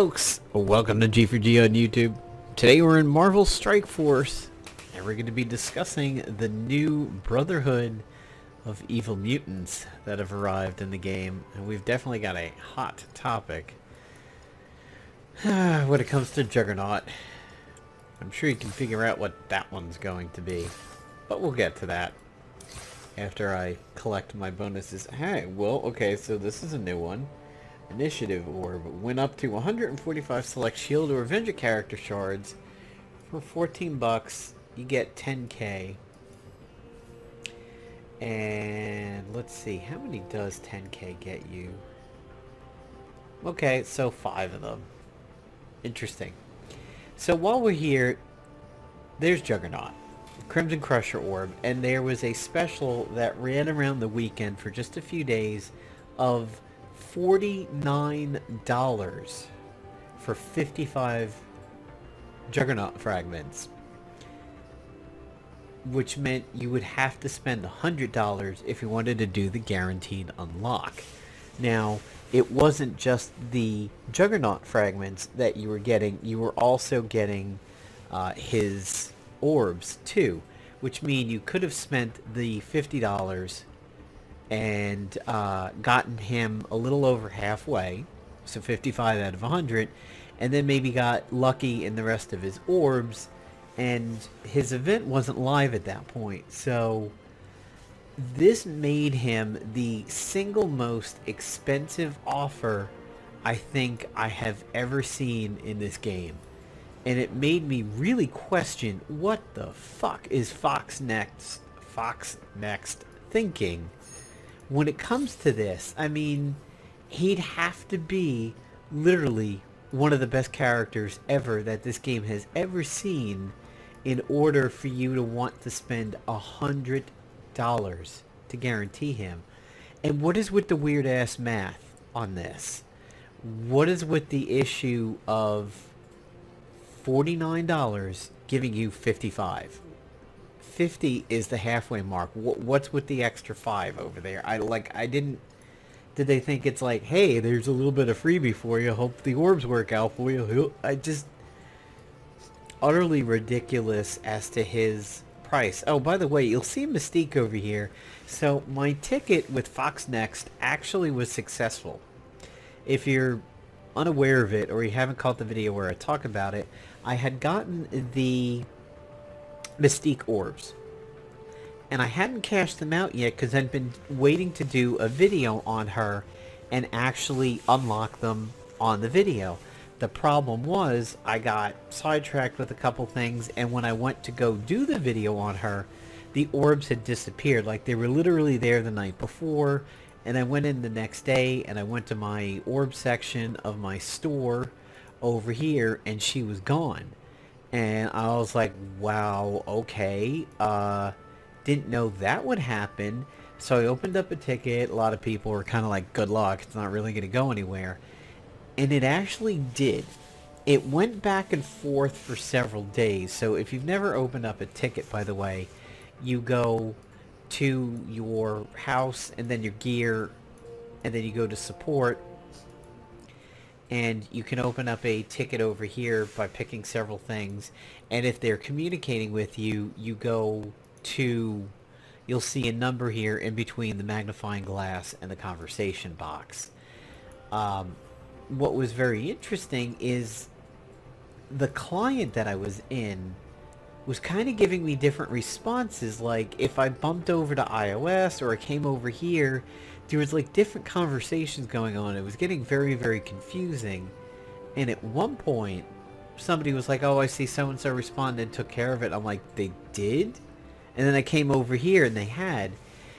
folks, welcome to G4G on YouTube. Today we're in Marvel Strike Force and we're going to be discussing the new Brotherhood of Evil Mutants that have arrived in the game, and we've definitely got a hot topic when it comes to Juggernaut. I'm sure you can figure out what that one's going to be, but we'll get to that after I collect my bonuses. Hey, well, okay, so this is a new one. Initiative orb. Win up to 145 select shield or Avenger character shards for 14 bucks. You get 10k. And let's see, how many does 10k get you? Okay, so 5 of them. Interesting. So while we're here, there's Juggernaut, Crimson Crusher orb, and there was a special that ran around the weekend for just a few days of $49 for 55 Juggernaut fragments, which meant you would have to spend $100 if you wanted to do the guaranteed unlock. Now, it wasn't just the Juggernaut fragments that you were getting, you were also getting his orbs too, which mean you could have spent the $50 and gotten him a little over halfway, so 55 out of 100, and then maybe got lucky in the rest of his orbs, and his event wasn't live at that point. So this made him the single most expensive offer I think I have ever seen in this game, and it made me really question what the fuck is Fox Next thinking when it comes to this. I mean, he'd have to be literally one of the best characters ever that this game has ever seen in order for you to want to spend $100 to guarantee him. And what is with the weird ass math on this? What is with the issue of $49 giving you 55? 50 is the halfway mark. What's with the extra 5 over there? Did they think it's like, hey, there's a little bit of freebie for you, hope the orbs work out for you? I just, utterly ridiculous as to his price. Oh, by the way, you'll see Mystique over here. So my ticket with Fox Next actually was successful. If you're unaware of it, or you haven't caught the video where I talk about it, I had gotten the Mystique orbs, and I hadn't cashed them out yet because I'd been waiting to do a video on her and actually unlock them on the video. The problem was I got sidetracked with a couple things, and when I went to go do the video on her, the orbs had disappeared. Like, they were literally there the night before, and I went in the next day and I went to my orb section of my store over here, and she was gone. And I was like, wow, okay, didn't know that would happen. So I opened up a ticket. A lot of people were kind of like, good luck, it's not really going to go anywhere. And it actually did. It went back and forth for several days. So if you've never opened up a ticket, by the way, you go to your house and then your gear, and then you go to support, and you can open up a ticket over here by picking several things. And if they're communicating with you, you go to, you'll see a number here in between the magnifying glass and the conversation box. What was very interesting is the client that I was in was kind of giving me different responses. Like, if I bumped over to iOS or I came over here, there was like different conversations going on. It was getting very, very confusing. And at one point, somebody was like, oh, I see so-and-so responded and took care of it. I'm like, they did? And then I came over here and they had.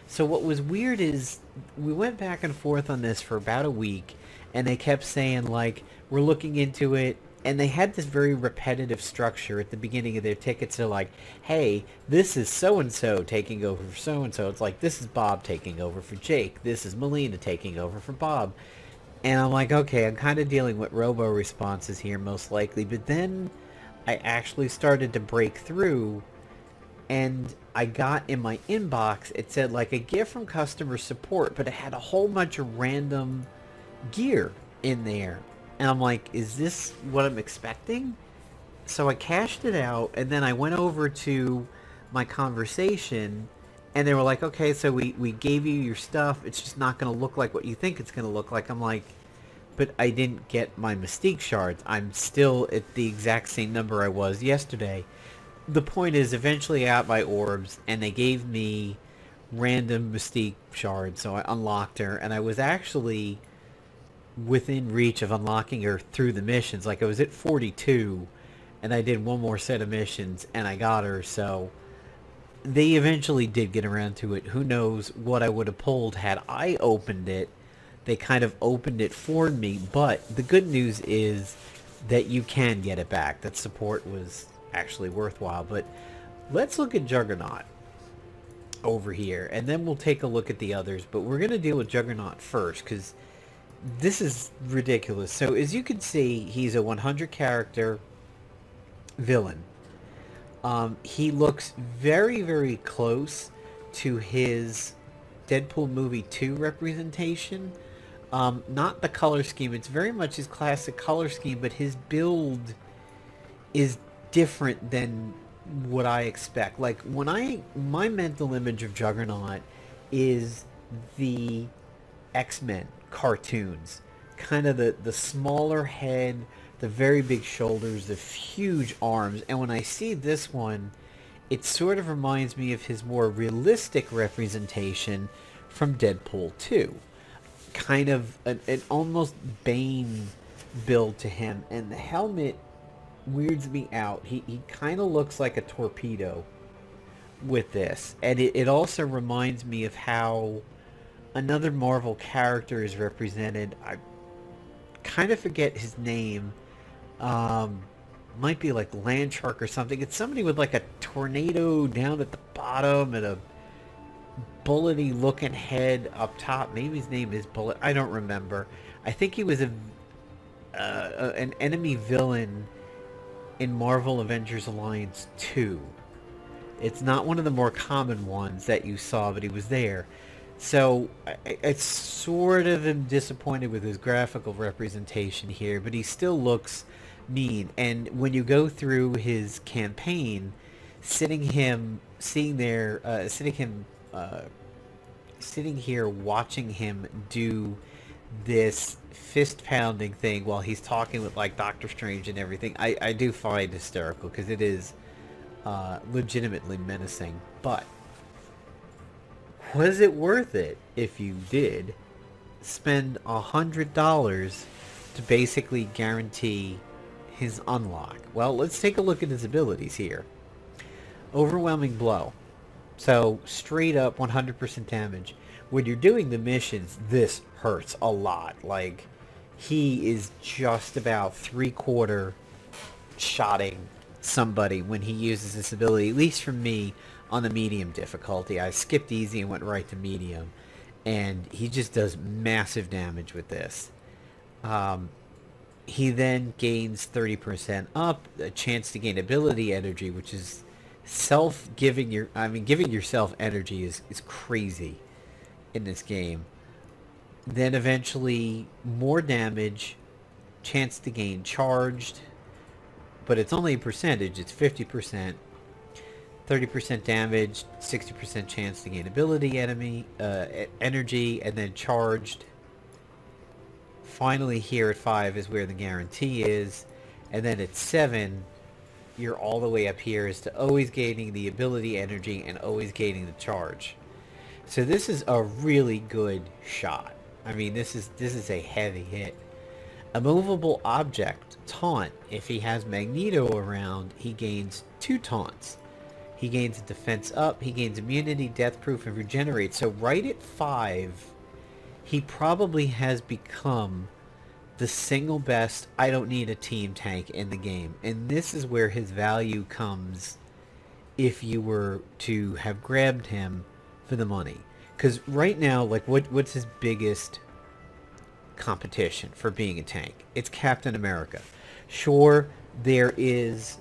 So what was weird is we went back and forth on this for about a week, and they kept saying, like, we're looking into it. And they had this very repetitive structure at the beginning of their tickets. They're like, hey, this is so-and-so taking over for so-and-so. It's like, this is Bob taking over for Jake. This is Melina taking over for Bob. And I'm like, okay, I'm kind of dealing with robo responses here, most likely. But then I actually started to break through, and I got in my inbox, it said, like, a gift from customer support, but it had a whole bunch of random gear in there. And I'm like, is this what I'm expecting? So I cashed it out, and then I went over to my conversation, and they were like, okay, so we gave you your stuff. It's just not going to look like what you think it's going to look like. I'm like, but I didn't get my Mystique shards. I'm still at the exact same number I was yesterday. The point is, eventually I got my orbs, and they gave me random Mystique shards, so I unlocked her, and I was actually within reach of unlocking her through the missions. Like, I was at 42, and I did one more set of missions, and I got her, so they eventually did get around to it. Who knows what I would have pulled had I opened it. They kind of opened it for me, but the good news is that you can get it back. That support was actually worthwhile. But let's look at Juggernaut over here, and then we'll take a look at the others. But we're going to deal with Juggernaut first, because this is ridiculous. So as you can see, he's a 100 character villain. He looks very, very close to his Deadpool movie 2 representation. Not the color scheme. It's very much his classic color scheme, but his build is different than what I expect. Like, my mental image of Juggernaut is the X-Men cartoons. Kind of the smaller head, the very big shoulders, the huge arms. And when I see this one, it sort of reminds me of his more realistic representation from Deadpool 2. Kind of an almost Bane build to him. And the helmet weirds me out. He kind of looks like a torpedo with this. And it also reminds me of how another Marvel character is represented. I kind of forget his name. Might be like Landshark or something. It's somebody with like a tornado down at the bottom and a bullety looking head up top. Maybe his name is Bullet. I don't remember. I think he was an enemy villain in Marvel Avengers Alliance 2. It's not one of the more common ones that you saw, but he was there. So I sort of am disappointed with his graphical representation here, but he still looks mean. And when you go through his campaign, sitting here watching him do this fist pounding thing while he's talking with like Doctor Strange and everything, I do find hysterical, because it is legitimately menacing. But was it worth it if you did spend $100 to basically guarantee his unlock? Well, let's take a look at his abilities here. Overwhelming blow. So straight up 100% damage. When you're doing the missions, this hurts a lot. Like, he is just about 3/4 shotting somebody when he uses this ability, at least for me, on the medium difficulty. I skipped easy and went right to medium, and he just does massive damage with this. He then gains 30% up, a chance to gain ability energy, which is giving yourself energy is crazy in this game. Then eventually more damage, chance to gain charged, but it's only a percentage, it's 50%. 30% damage, 60% chance to gain ability energy, and then charged. Finally here at 5 is where the guarantee is, and then at 7 you're all the way up here as to always gaining the ability energy and always gaining the charge. So this is a really good shot. I mean, this is a heavy hit. A movable object taunt. If he has Magneto around, he gains 2 taunts. He gains defense up, he gains immunity, deathproof, and regenerate. So right at 5, he probably has become the single best I don't need a team tank in the game. And this is where his value comes if you were to have grabbed him for the money. Because right now, like, what's his biggest competition for being a tank? It's Captain America. Sure, there is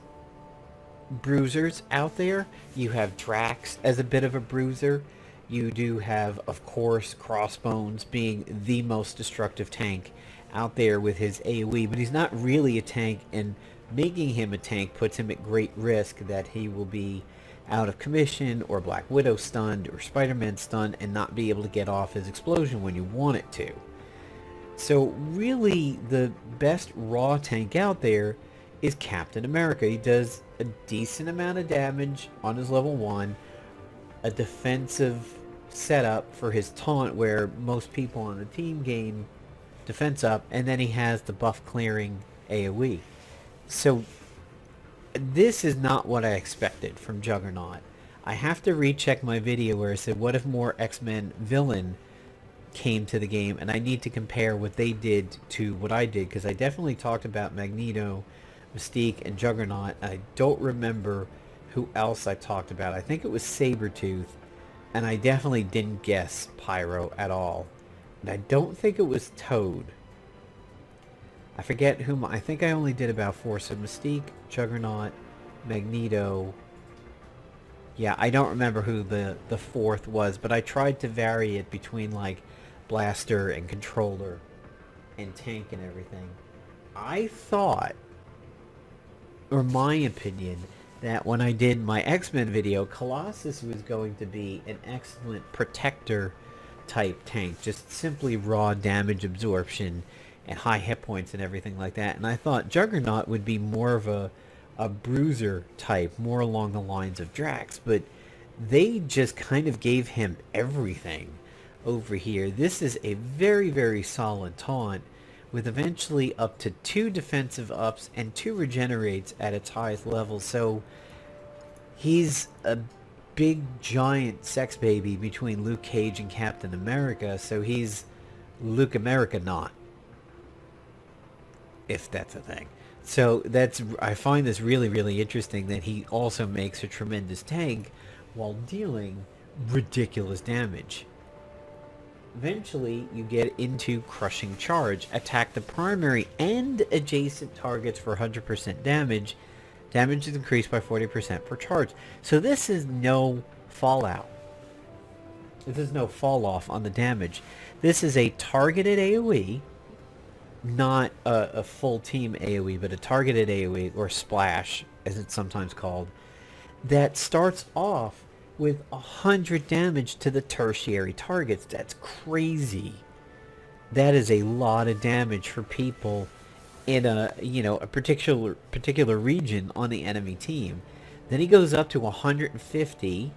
bruisers out there. You have Drax as a bit of a bruiser. You do have, of course, Crossbones being the most destructive tank out there with his AoE, but he's not really a tank, and making him a tank puts him at great risk that he will be out of commission, or Black Widow stunned, or Spider-Man stunned, and not be able to get off his explosion when you want it to. So really, the best raw tank out there is Captain America. He does a decent amount of damage on his level 1, a defensive setup for his taunt where most people on the team gain defense up, and then he has the buff clearing AoE. So this is not what I expected from Juggernaut. I have to recheck my video where I said, what if more X-Men villain came to the game, and I need to compare what they did to what I did, because I definitely talked about Magneto, Mystique, and Juggernaut. I don't remember who else I talked about. I think it was Sabretooth, and I definitely didn't guess Pyro at all. And I don't think it was Toad. I forget whom. I think I only did about 4. So Mystique, Juggernaut, Magneto. Yeah, I don't remember who the 4th was, but I tried to vary it between like Blaster and Controller and Tank and everything. I thought, or my opinion, that when I did my X-Men video, Colossus was going to be an excellent protector type tank, just simply raw damage absorption and high hit points and everything like that. And I thought Juggernaut would be more of a bruiser type, more along the lines of Drax, but they just kind of gave him everything over here. This is a very, very solid taunt with eventually up to 2 defensive ups and 2 regenerates at its highest level. So he's a big giant sex baby between Luke Cage and Captain America, so he's Luke America not, if that's a thing. So I find this really, really interesting that he also makes a tremendous tank while dealing ridiculous damage. Eventually, you get into Crushing Charge. Attack the primary and adjacent targets for 100% damage. Damage is increased by 40% per charge. So this is no fallout. This is no fall off on the damage. This is a targeted AoE, not a full team AoE, but a targeted AoE, or splash, as it's sometimes called, that starts off with 100 damage to the tertiary targets. That's crazy. That is a lot of damage for people in a particular region on the enemy team. Then he goes up to 150,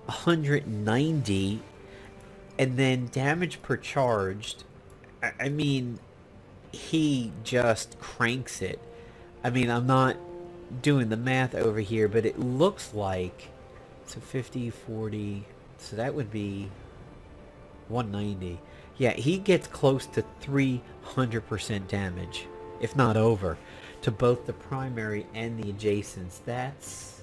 190, and then damage per charged. I mean, he just cranks it. I mean, I'm not doing the math over here, but it looks like, so 50, 40, so that would be 190. Yeah, he gets close to 300% damage, if not over, to both the primary and the adjacents. That's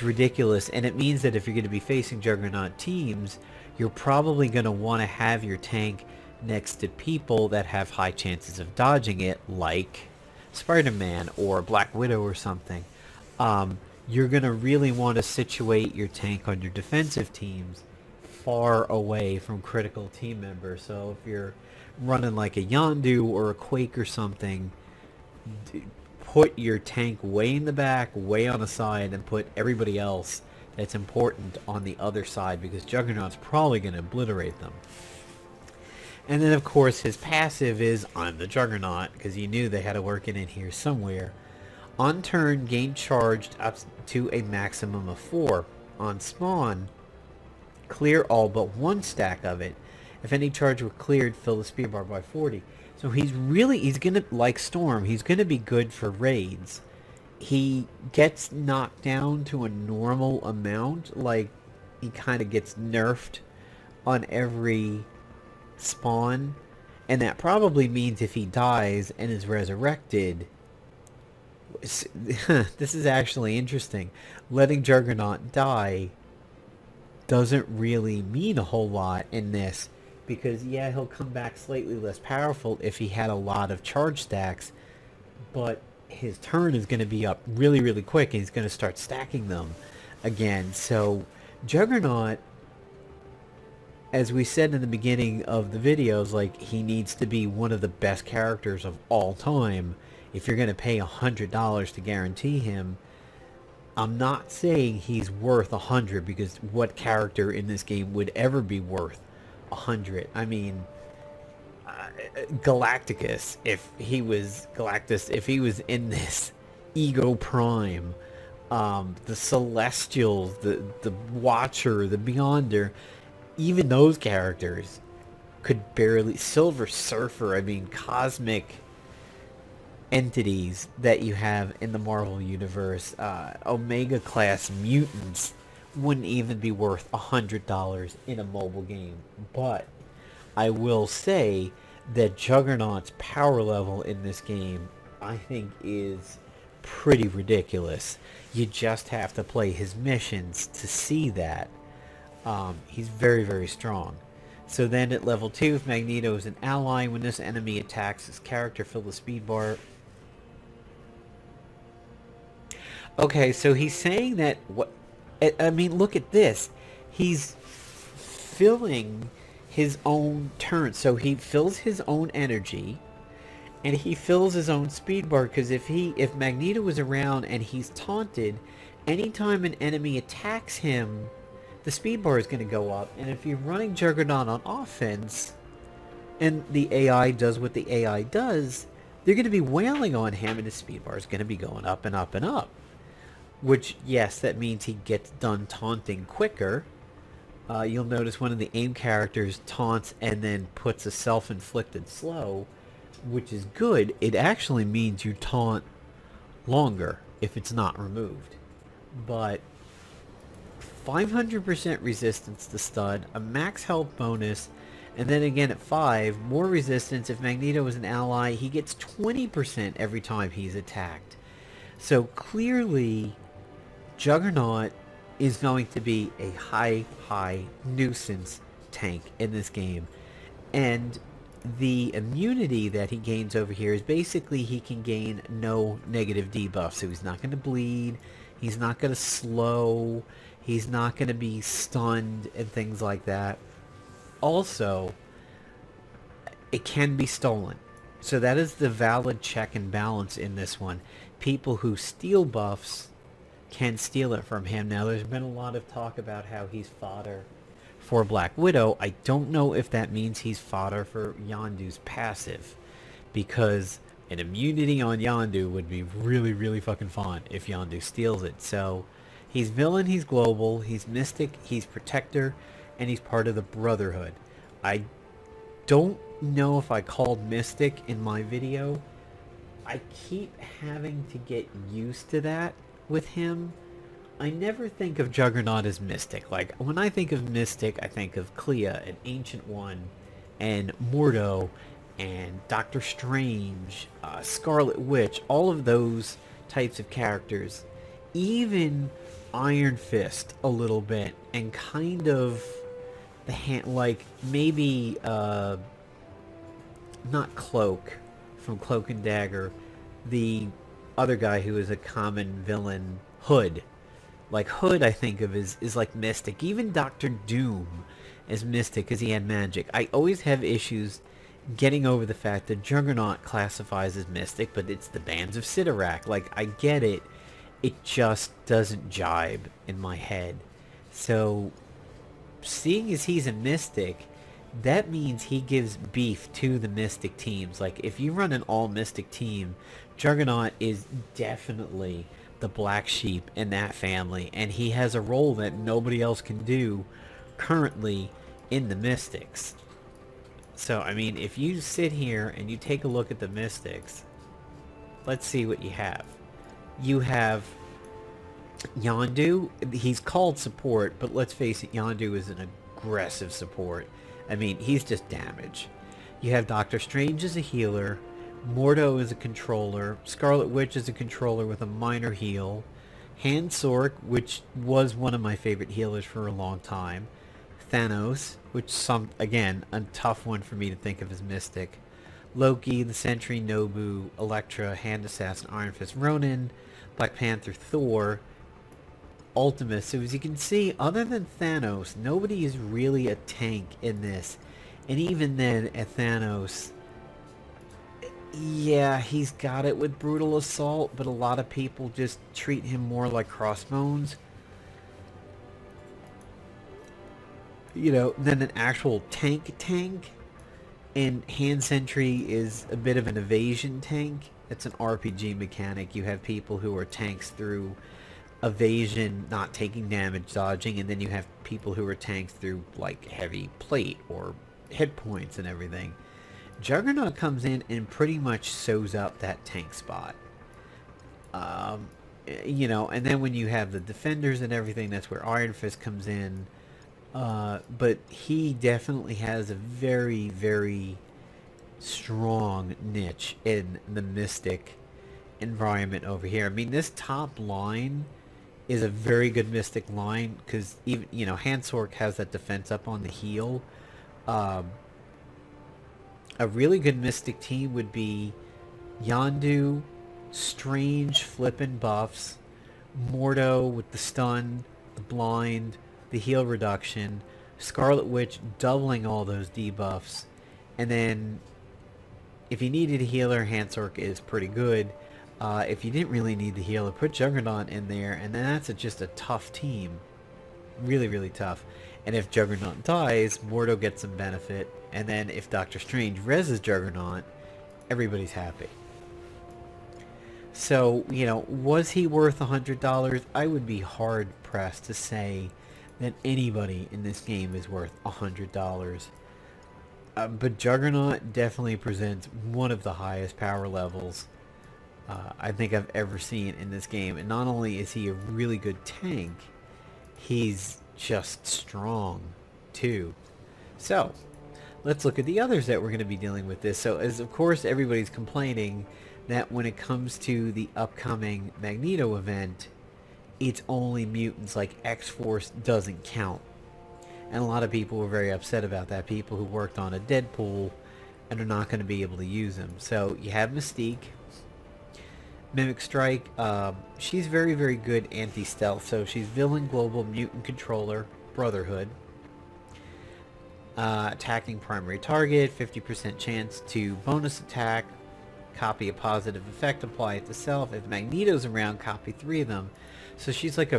ridiculous, and it means that if you're going to be facing Juggernaut teams, you're probably going to want to have your tank next to people that have high chances of dodging it, like Spider-Man or Black Widow or something. You're going to really want to situate your tank on your defensive teams far away from critical team members. So if you're running like a Yondu or a Quake or something, put your tank way in the back, way on the side, and put everybody else that's important on the other side, because Juggernaut's probably going to obliterate them. And then, of course, his passive is, I'm the Juggernaut, because you knew they had to work it in here somewhere. On turn, gain charged up to a maximum of 4. On spawn, clear all but 1 stack of it. If any charge were cleared, fill the speed bar by 40. So he's going to, like Storm, he's going to be good for raids. He gets knocked down to a normal amount, like he kind of gets nerfed on every spawn, and that probably means if he dies and is resurrected, this is actually interesting, letting Juggernaut die doesn't really mean a whole lot in this, because yeah, he'll come back slightly less powerful if he had a lot of charge stacks, but his turn is going to be up really, really quick, and he's going to start stacking them again. So Juggernaut, as we said in the beginning of the videos, like, he needs to be one of the best characters of all time. If you're going to pay $100 to guarantee him, I'm not saying he's worth 100, because what character in this game would ever be worth 100? I mean, Galactus, if he was in this, Ego Prime, the Celestials, the Watcher, the Beyonder, even those characters could barely... Silver Surfer, I mean, cosmic entities that you have in the Marvel Universe, Omega class mutants wouldn't even be worth $100 in a mobile game. But I will say that Juggernaut's power level in this game, I think, is pretty ridiculous. You just have to play his missions to see that. He's very, very strong. So then at level 2, if Magneto is an ally, when this enemy attacks his character, fill the speed bar. Okay, so he's saying that... I mean, look at this. He's filling his own turn. So he fills his own energy, and he fills his own speed bar, because if Magneto was around and he's taunted, anytime an enemy attacks him, the speed bar is going to go up. And if you're running Juggernaut on offense, and the AI does what the AI does, they're going to be wailing on him, and his speed bar is going to be going up and up and up. Which, yes, that means he gets done taunting quicker. You'll notice one of the AIM characters taunts and then puts a self-inflicted slow, which is good. It actually means you taunt longer if it's not removed. But 500% resistance to stun, a max health bonus, and then again at 5, more resistance. If Magneto is an ally, he gets 20% every time he's attacked. So clearly, Juggernaut is going to be a high nuisance tank in this game. And the immunity that he gains over here is basically he can gain no negative debuff. So he's not going to bleed, he's not going to slow, he's not going to be stunned and things like that. Also, it can be stolen. So that is the valid check and balance in this one. People who steal buffs can steal it from him. Now, there's been a lot of talk about how he's fodder for Black Widow. I don't know if that means he's fodder for Yondu's passive, because an immunity on Yondu would be really, really fucking fun if Yondu steals it. So he's villain, he's global, he's mystic, he's protector, and he's part of the Brotherhood. I don't know if I called Mystic in my video. I keep having to get used to that with him. I never think of Juggernaut as Mystic. Like, when I think of Mystic, I think of Clea, an Ancient One, and Mordo, and Doctor Strange, Scarlet Witch, all of those types of characters. Even Iron Fist a little bit, and kind of the hand, like maybe not Cloak from Cloak and Dagger, the other guy who is a common villain, Hood. Like, Hood I think of is like Mystic. Even Doctor Doom is Mystic because he had magic. I always have issues getting over the fact that Juggernaut classifies as Mystic, but it's the Bands of Sidorak. Like, I get it. It just doesn't jibe in my head. So, seeing as he's a Mystic, that means he gives beef to the Mystic teams. Like, if you run an all-Mystic team, Juggernaut is definitely the black sheep in that family, and he has a role that nobody else can do currently in the Mystics. So, I mean, if you sit here and you take a look at the Mystics, let's see what you have. You have Yondu. He's called support, but let's face it, Yondu is an aggressive support. I mean, he's just damage. You have Doctor Strange as a healer, Mordo is a controller, Scarlet Witch is a controller with a minor heal, Han Sork, which was one of my favorite healers for a long time, Thanos, which again, a tough one for me to think of as Mystic, Loki, the Sentry, Nobu, Elektra, Hand Assassin, Iron Fist, Ronin, Black Panther, Thor, Ultima. So as you can see, other than Thanos, nobody is really a tank in this. And even then, at Thanos, yeah, he's got it with Brutal Assault, but a lot of people just treat him more like Crossbones. You know, than an actual tank. And Hand Sentry is a bit of an evasion tank. It's an RPG mechanic. You have people who are tanks through evasion, not taking damage, dodging, and then you have people who are tanks through like heavy plate or hit points and everything. Juggernaut comes in and pretty much sews up that tank spot. You know, and then when you have the defenders and everything, that's where Iron Fist comes in. But he definitely has a very, very strong niche in the Mystic environment over here. I mean, this top line is a very good Mystic line because even, you know, Hansork has that defense up on the heel. A really good Mystic team would be Yondu, Strange flippin' buffs, Mordo with the stun, the blind, the heal reduction, Scarlet Witch doubling all those debuffs, and then if you needed a healer, Hansork is pretty good. If you didn't really need the healer, put Juggernaut in there, and then that's just a tough team. Really, really tough. And if Juggernaut dies, Mordo gets some benefit, and then if Doctor Strange reses Juggernaut, everybody's happy. So, you know, was he worth $100? I would be hard pressed to say that anybody in this game is worth $100. But Juggernaut definitely presents one of the highest power levels I think I've ever seen in this game. And not only is he a really good tank, he's just strong too. So, let's look at the others that we're going to be dealing with this. So, as of course everybody's complaining that when it comes to the upcoming Magneto event, it's only mutants, like X-Force doesn't count. And a lot of people were very upset about that. People who worked on a Deadpool and are not going to be able to use them. So you have Mystique. Mimic Strike, she's very, very good anti-stealth. So she's Villain Global Mutant Controller, Brotherhood. Attacking primary target, 50% chance to bonus attack, copy a positive effect, apply it to self. If Magneto's around, copy 3 of them. So she's like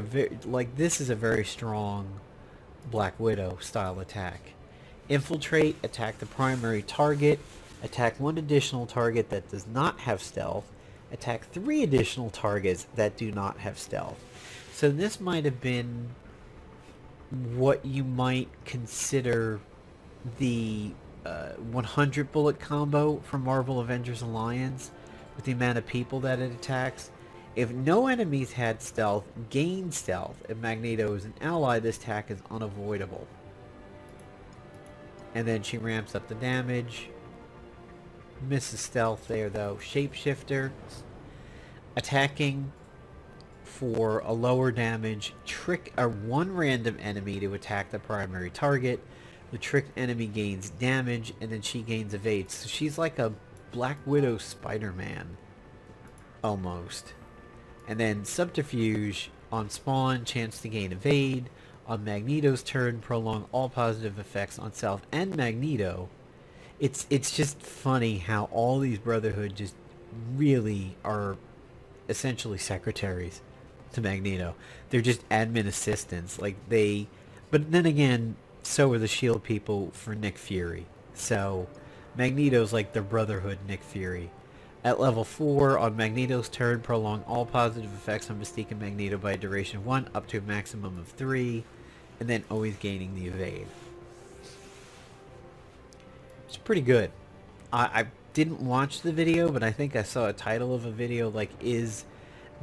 this is a very strong Black Widow style attack. Infiltrate, attack the primary target, attack 1 additional target that does not have stealth, attack 3 additional targets that do not have stealth. So this might have been what you might consider the 100 bullet combo from Marvel Avengers Alliance, with the amount of people that it attacks. If no enemies had stealth, gain stealth. If Magneto is an ally, this attack is unavoidable. And then she ramps up the damage. Misses stealth there though. Shapeshifter. Attacking for a lower damage. Trick a 1 random enemy to attack the primary target. The tricked enemy gains damage, and then she gains evade. So she's like a Black Widow Spider-Man. Almost. And then Subterfuge, on spawn, chance to gain evade. On Magneto's turn, prolong all positive effects on self and Magneto. It's just funny how all these Brotherhood just really are essentially secretaries to Magneto. They're just admin assistants. Like but then again, so are the SHIELD people for Nick Fury. So Magneto's like the Brotherhood Nick Fury. At level 4, on Magneto's turn, prolong all positive effects on Mystique and Magneto by a duration of 1 up to a maximum of 3, and then always gaining the evade. It's pretty good. I didn't watch the video, but I think I saw a title of a video like, is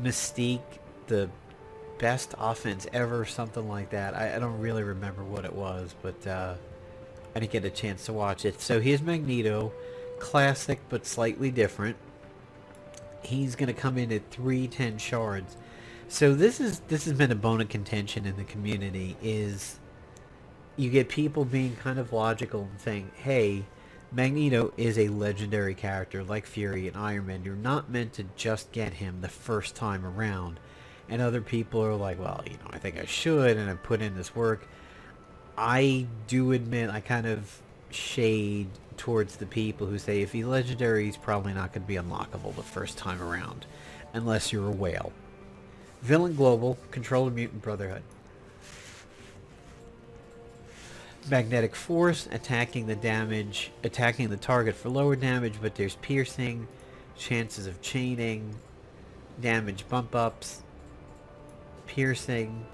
Mystique the best offense ever, something like that. I don't really remember what it was, but I didn't get a chance to watch it. So here's Magneto, classic but slightly different. He's going to come in at 310 shards. So this has been a bone of contention in the community, is you get people being kind of logical and saying, hey, Magneto is a legendary character like Fury and Iron Man. You're not meant to just get him the first time around. And other people are like, well, I think I should, and I put in this work. I do admit I kind of shade towards the people who say if he's legendary, he's probably not going to be unlockable the first time around, unless you're a whale. Villain Global, Controller Mutant Brotherhood. Magnetic Force, attacking the target for lower damage, but there's piercing, chances of chaining, damage bump ups, piercing.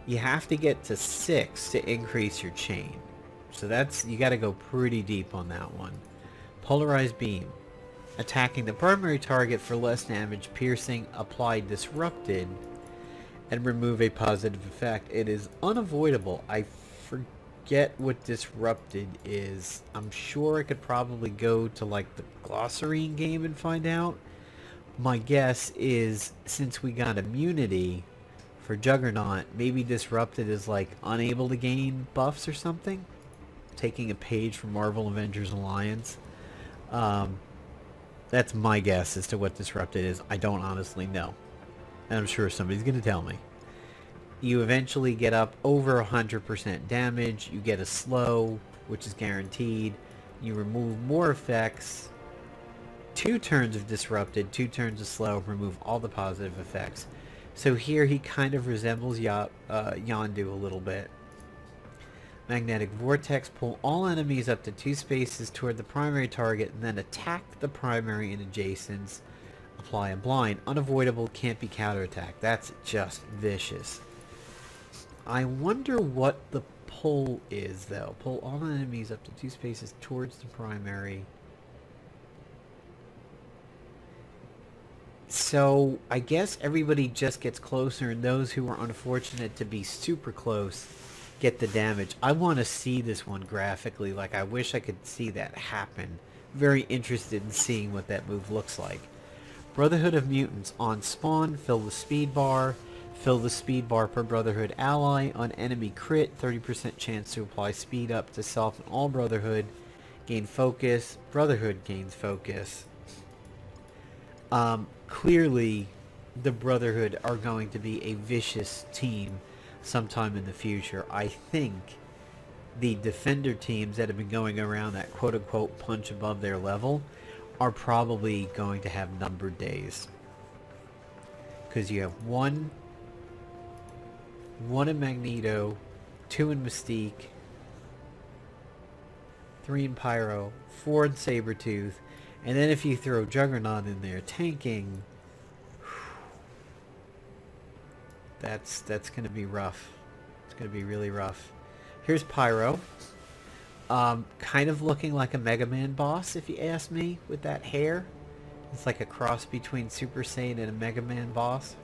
You have to get to 6 to increase your chain. So you got to go pretty deep on that one. Polarized Beam. Attacking the primary target for less damage, piercing, apply disrupted, and remove a positive effect. It is unavoidable. I forget what disrupted is. I'm sure I could probably go to like the glossary in game and find out. My guess is since we got immunity for Juggernaut, maybe disrupted is like unable to gain buffs or something. Taking a page from Marvel Avengers Alliance. That's my guess as to what disrupted is. I don't honestly know. And I'm sure somebody's going to tell me. You eventually get up over 100% damage. You get a slow, which is guaranteed. You remove more effects. 2 turns of disrupted, 2 turns of slow, remove all the positive effects. So here he kind of resembles Yondu a little bit. Magnetic Vortex, pull all enemies up to 2 spaces toward the primary target and then attack the primary and adjacents. Apply a blind. Unavoidable, can't be counterattacked. That's just vicious. I wonder what the pull is though. Pull all enemies up to 2 spaces towards the primary. So I guess everybody just gets closer, and those who are unfortunate to be super close get the damage. I want to see this one graphically. Like, I wish I could see that happen. Very interested in seeing what that move looks like. Brotherhood of Mutants. On spawn, fill the speed bar. Fill the speed bar per Brotherhood ally. On enemy crit, 30% chance to apply speed up to self and all Brotherhood. Gain focus. Brotherhood gains focus. Clearly, the Brotherhood are going to be a vicious team sometime in the future. I think the Defender teams that have been going around that quote-unquote punch above their level are probably going to have numbered days. Because you have one in Magneto, 2 in Mystique, 3 in Pyro, 4 in Sabertooth, and then if you throw Juggernaut in there tanking, that's going to be rough. It's going to be really rough. Here's Pyro. Kind of looking like a Mega Man boss, if you ask me, with that hair. It's like a cross between Super Saiyan and a Mega Man boss.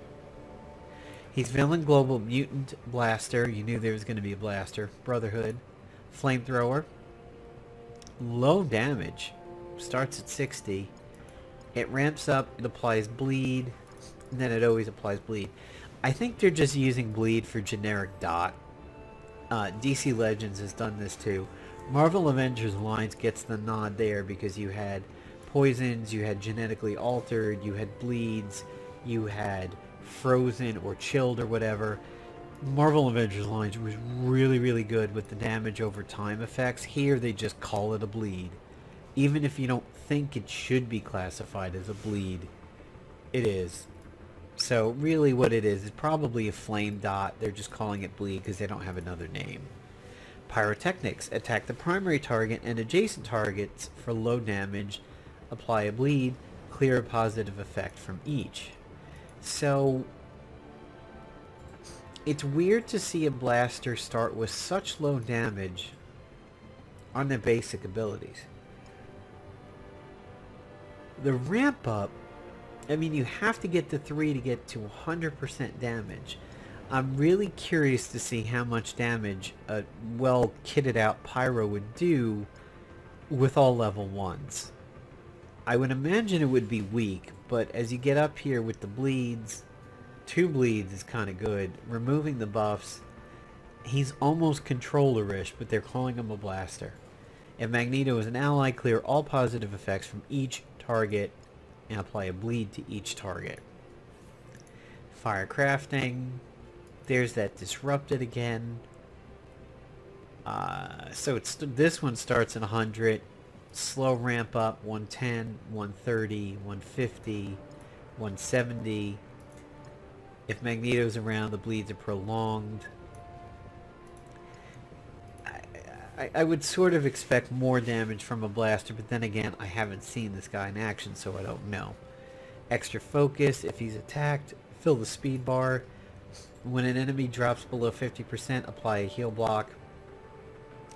He's Villain Global Mutant Blaster. You knew there was going to be a blaster. Brotherhood. Flamethrower. Low damage. Starts at 60. It ramps up. It applies bleed. And then it always applies bleed. I think they're just using bleed for generic dot. DC Legends has done this too. Marvel Avengers Alliance gets the nod there because you had poisons, you had genetically altered, you had bleeds, you had frozen or chilled or whatever. Marvel Avengers Alliance was really, really good with the damage over time effects. Here they just call it a bleed. Even if you don't think it should be classified as a bleed, it is. So really what it is probably a flame dot. They're just calling it bleed because they don't have another name. Pyrotechnics. Attack the primary target and adjacent targets for low damage. Apply a bleed. Clear a positive effect from each. So it's weird to see a blaster start with such low damage on their basic abilities. The ramp up, I mean, you have to get to 3 to get to 100% damage. I'm really curious to see how much damage a well kitted out Pyro would do with all level 1s. I would imagine it would be weak, but as you get up here with the bleeds, 2 bleeds is kind of good. Removing the buffs, he's almost controller-ish, but they're calling him a blaster. If Magneto is an ally, clear all positive effects from each target and apply a bleed to each target. Fire crafting. There's that disrupted again. So this one starts at 100. Slow ramp up 110, 130, 150, 170. If Magneto's around, the bleeds are prolonged. I would sort of expect more damage from a blaster, but then again, I haven't seen this guy in action, so I don't know. Extra focus, if he's attacked, fill the speed bar. When an enemy drops below 50%, apply a heal block.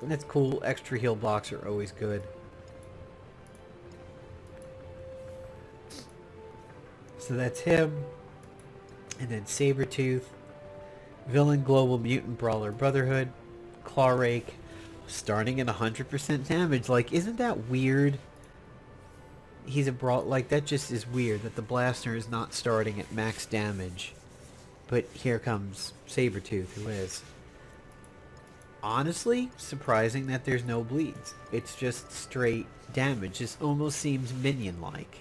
And that's cool. Extra heal blocks are always good. So that's him. And then Sabretooth. Villain Global Mutant Brawler Brotherhood. Claw Rake. Starting at 100% damage. Like, isn't that weird? He's a like, that just is weird that the blaster is not starting at max damage. But here comes Sabretooth, who is. Honestly, surprising that there's no bleeds. It's just straight damage. This almost seems minion-like.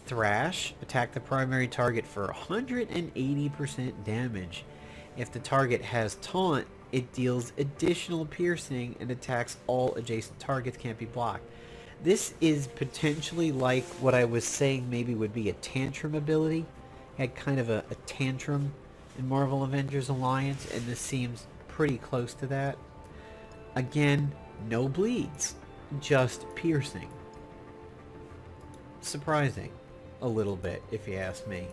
Thrash. Attack the primary target for 180% damage. If the target has taunt, it deals additional piercing and attacks all adjacent targets, can't be blocked. This is potentially like what I was saying maybe would be a tantrum ability. Had kind of a tantrum in Marvel Avengers Alliance, and this seems pretty close to that. Again, no bleeds, just piercing. Surprising, a little bit, if you ask me.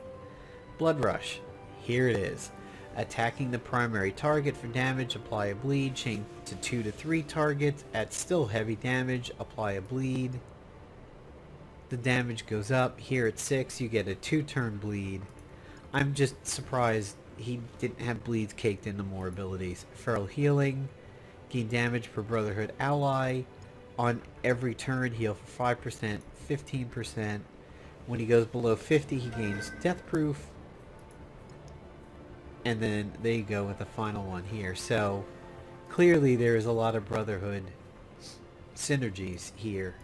Blood Rush, here it is. Attacking the primary target for damage, apply a bleed, chain to 2 to 3 targets, at still heavy damage, apply a bleed. The damage goes up, here at 6, you get a 2-turn bleed. I'm just surprised he didn't have bleeds caked into more abilities. Feral Healing, gain damage per Brotherhood ally. On every turn, heal for 5%, 15%. When he goes below 50, he gains Death Proof. And then there you go with the final one here. So clearly there is a lot of Brotherhood synergies here.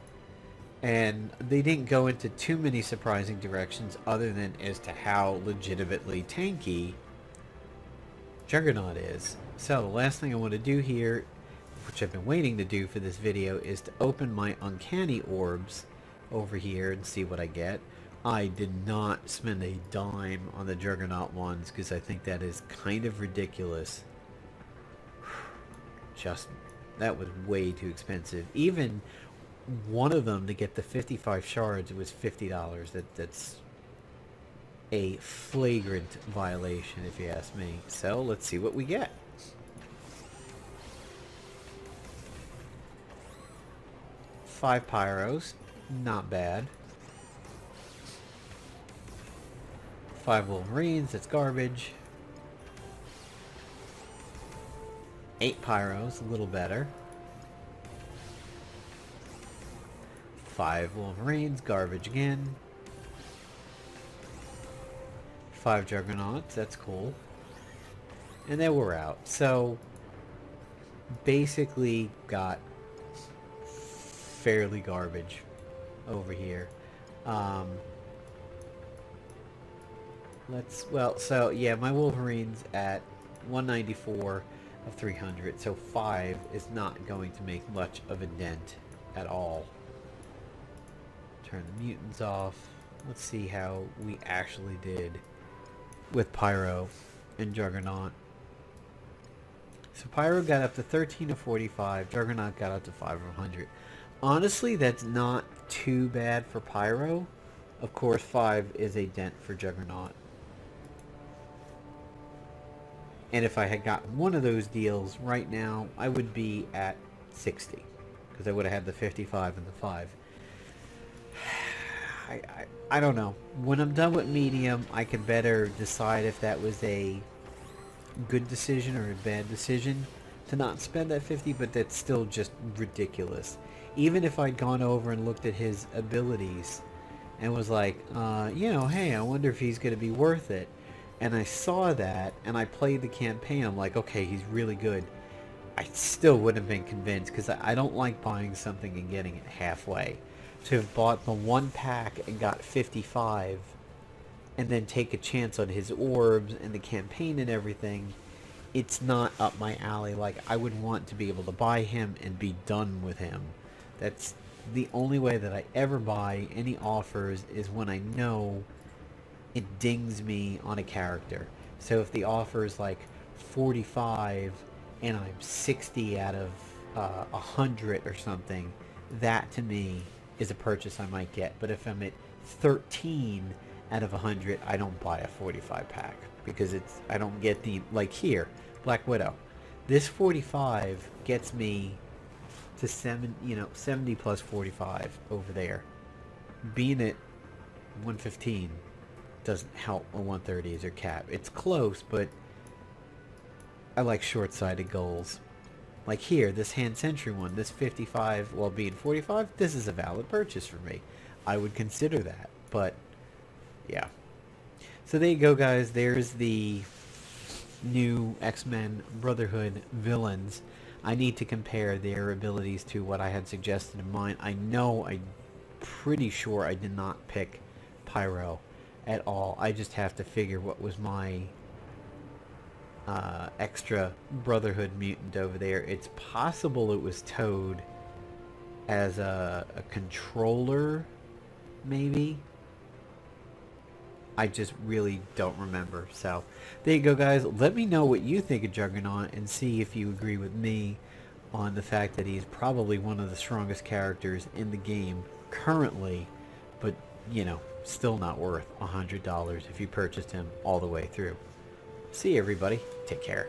And they didn't go into too many surprising directions other than as to how legitimately tanky Juggernaut is. So the last thing I want to do here, which I've been waiting to do for this video, is to open my uncanny orbs over here and see what I get. I did not spend a dime on the Juggernaut ones because I think that is kind of ridiculous. Just, that was way too expensive. Even one of them to get the 55 shards was $50. That's a flagrant violation if you ask me. So let's see what we get. Five Pyros, not bad. 5 Wolverines, that's garbage. 8 Pyros, a little better. 5 Wolverines, garbage again. 5 Juggernauts, that's cool. And then we're out. So, basically got fairly garbage over here. So yeah, my Wolverine's at 194 of 300, so 5 is not going to make much of a dent at all. Turn the mutants off. Let's see how we actually did with Pyro and Juggernaut. So Pyro got up to 13 of 45, Juggernaut got up to 5 of 100. Honestly, that's not too bad for Pyro. Of course, 5 is a dent for Juggernaut. And if I had gotten one of those deals right now, I would be at 60. Because I would have had the 55 and the 5. I don't know. When I'm done with medium, I can better decide if that was a good decision or a bad decision to not spend that 50, but that's still just ridiculous. Even if I'd gone over and looked at his abilities and was like, you know, hey, I wonder if he's going to be worth it. And I saw that, and I played the campaign. I'm like, okay, he's really good. I still wouldn't have been convinced, because I don't like buying something and getting it halfway. To have bought the one pack and got 55 and then take a chance on his orbs and the campaign and everything, it's not up my alley. Like, I would want to be able to buy him and be done with him. That's the only way that I ever buy any offers, is when I know it dings me on a character. So if the offer is like 45 and I'm 60 out of 100 or something, that to me is a purchase I might get. But if I'm at 13 out of 100, I don't buy a 45 pack, because I don't get the, like here, Black Widow. This 45 gets me to 70 plus 45 over there. Being at 115 doesn't help a 130 as your cap. It's close, but I like short-sighted goals. Like here, this Hand Sentry one, this 55 while being 45, this is a valid purchase for me. I would consider that, but yeah. So there you go, guys. There's the new X-Men Brotherhood villains. I need to compare their abilities to what I had suggested in mine. I'm pretty sure I did not pick Pyro at all. I just have to figure what was my extra Brotherhood mutant over there. It's possible it was Toad as a controller, maybe. I just really don't remember. So there you go, guys. Let me know what you think of Juggernaut, and see if you agree with me on the fact that he's probably one of the strongest characters in the game currently, but still not worth $100 if you purchased him all the way through. See you, everybody. Take care.